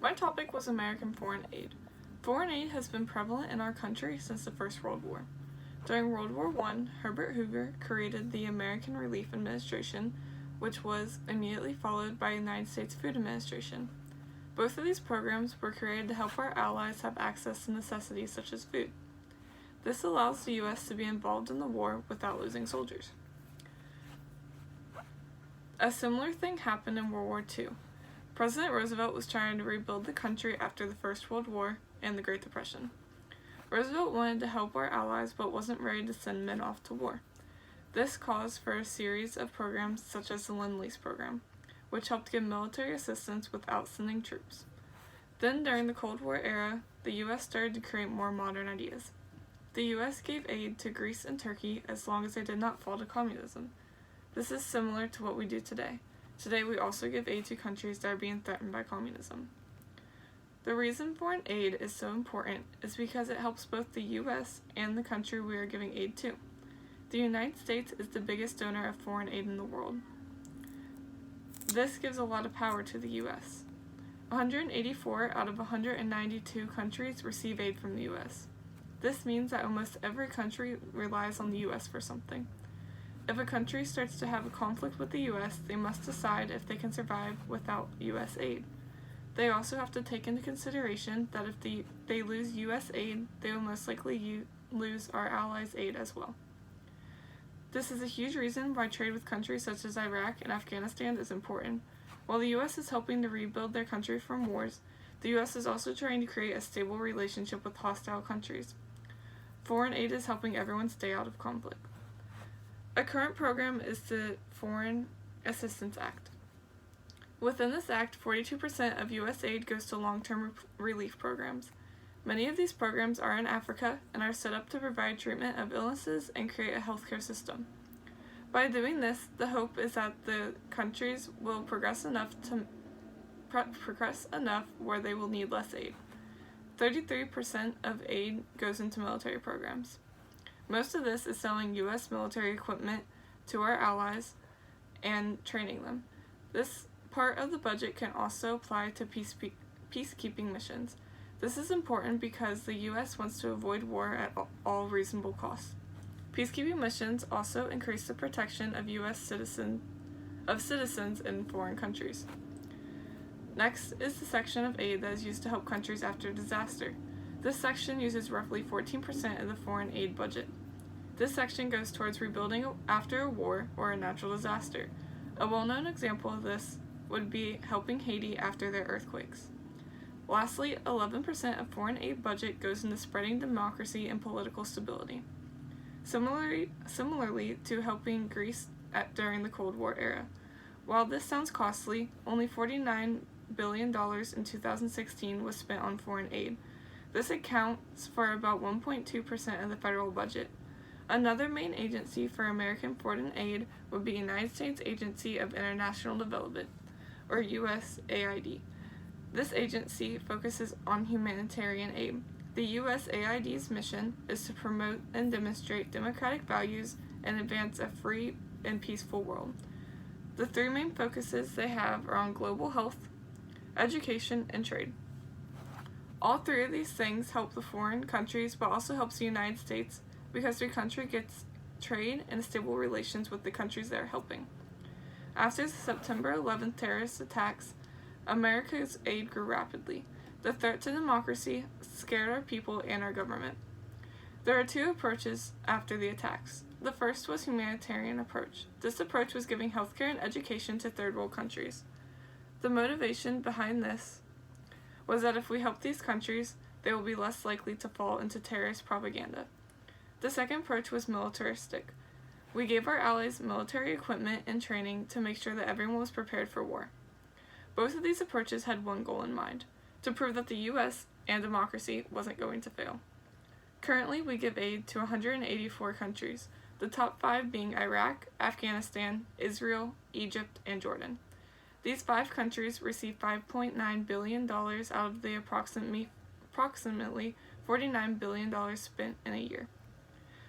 My topic was American foreign aid. Foreign aid has been prevalent in our country since the First World War. During World War I, Herbert Hoover created the American Relief Administration, which was immediately followed by the United States Food Administration. Both of these programs were created to help our allies have access to necessities such as food. This allows the U.S. to be involved in the war without losing soldiers. A similar thing happened in World War II. President Roosevelt was trying to rebuild the country after the First World War and the Great Depression. Roosevelt wanted to help our allies but wasn't ready to send men off to war. This caused for a series of programs such as the Lend-Lease program, which helped give military assistance without sending troops. Then, during the Cold War era, the U.S. started to create more modern ideas. The U.S. gave aid to Greece and Turkey as long as they did not fall to communism. This is similar to what we do today. Today, we also give aid to countries that are being threatened by communism. The reason foreign aid is so important is because it helps both the U.S. and the country we are giving aid to. The United States is the biggest donor of foreign aid in the world. This gives a lot of power to the U.S. 184 out of 192 countries receive aid from the U.S. This means that almost every country relies on the U.S. for something. If a country starts to have a conflict with the U.S., they must decide if they can survive without U.S. aid. They also have to take into consideration that if they lose U.S. aid, they will most likely lose our allies' aid as well. This is a huge reason why trade with countries such as Iraq and Afghanistan is important. While the U.S. is helping to rebuild their country from wars, the U.S. is also trying to create a stable relationship with hostile countries. Foreign aid is helping everyone stay out of conflict. A current program is the Foreign Assistance Act. Within this act, 42% of U.S. aid goes to long-term relief programs. Many of these programs are in Africa and are set up to provide treatment of illnesses and create a healthcare system. By doing this, the hope is that the countries will progress enough where they will need less aid. 33% of aid goes into military programs. Most of this is selling U.S. military equipment to our allies and training them. This part of the budget can also apply to peacekeeping missions. This is important because the U.S. wants to avoid war at all reasonable costs. Peacekeeping missions also increase the protection of U.S. citizens in foreign countries. Next is the section of aid that is used to help countries after disaster. This section uses roughly 14% of the foreign aid budget. This section goes towards rebuilding after a war or a natural disaster. A well-known example of this would be helping Haiti after their earthquakes. Lastly, 11% of foreign aid budget goes into spreading democracy and political stability. Similarly to helping Greece during the Cold War era. While this sounds costly, only $49 billion in 2016 was spent on foreign aid. This accounts for about 1.2% of the federal budget. Another main agency for American foreign aid would be United States Agency of International Development, or USAID. This agency focuses on humanitarian aid. The USAID's mission is to promote and demonstrate democratic values and advance a free and peaceful world. The three main focuses they have are on global health, education, and trade. All three of these things help the foreign countries, but also helps the United States because their country gets trade and stable relations with the countries they're helping. After the September 11th terrorist attacks, America's aid grew rapidly. The threat to democracy scared our people and our government. There are two approaches after the attacks. The first was humanitarian approach. This approach was giving healthcare and education to third world countries. The motivation behind this was that if we help these countries, they will be less likely to fall into terrorist propaganda. The second approach was militaristic. We gave our allies military equipment and training to make sure that everyone was prepared for war. Both of these approaches had one goal in mind, to prove that the U.S. and democracy wasn't going to fail. Currently, we give aid to 184 countries, the top 5 being Iraq, Afghanistan, Israel, Egypt, and Jordan. These 5 countries receive $5.9 billion out of the approximately $49 billion spent in a year.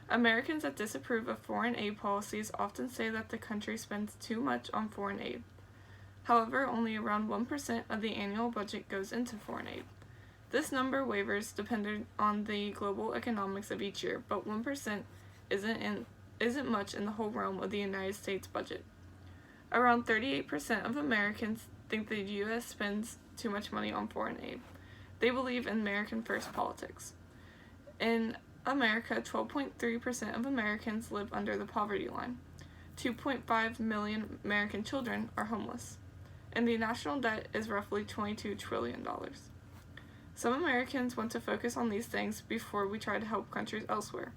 Americans that disapprove of foreign aid policies often say that the country spends too much on foreign aid. However, only around 1% of the annual budget goes into foreign aid. This number wavers depending on the global economics of each year, but 1% isn't much in the whole realm of the United States budget. Around 38% of Americans think the U.S. spends too much money on foreign aid. They believe in American first politics. In America, 12.3% of Americans live under the poverty line. 2.5 million American children are homeless. And the national debt is roughly $22 trillion. Some Americans want to focus on these things before we try to help countries elsewhere.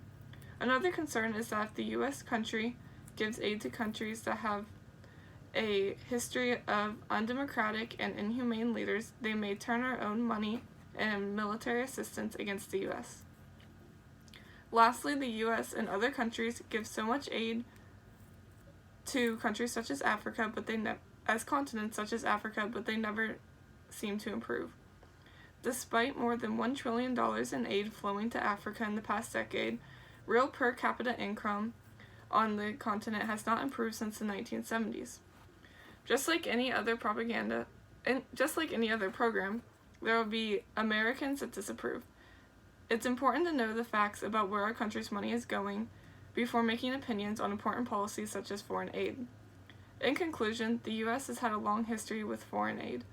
Another concern is that if the U.S. country gives aid to countries that have a history of undemocratic and inhumane leaders, they may turn our own money and military assistance against the U.S. Lastly, the U.S. and other countries give so much aid to countries such as Africa, as continents such as Africa, but they never seem to improve. Despite more than $1 trillion in aid flowing to Africa in the past decade, real per capita income on the continent has not improved since the 1970s. Just like any other program, there will be Americans that disapprove. It's important to know the facts about where our country's money is going before making opinions on important policies such as foreign aid. In conclusion, the U.S. has had a long history with foreign aid,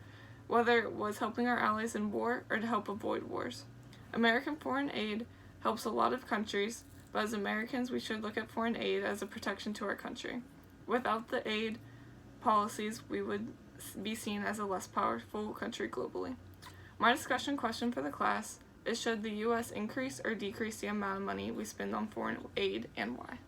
whether it was helping our allies in war or to help avoid wars. American foreign aid helps a lot of countries, but as Americans, we should look at foreign aid as a protection to our country. Without the aid policies, we would be seen as a less powerful country globally. My discussion question for the class is, should the U.S. increase or decrease the amount of money we spend on foreign aid, and why?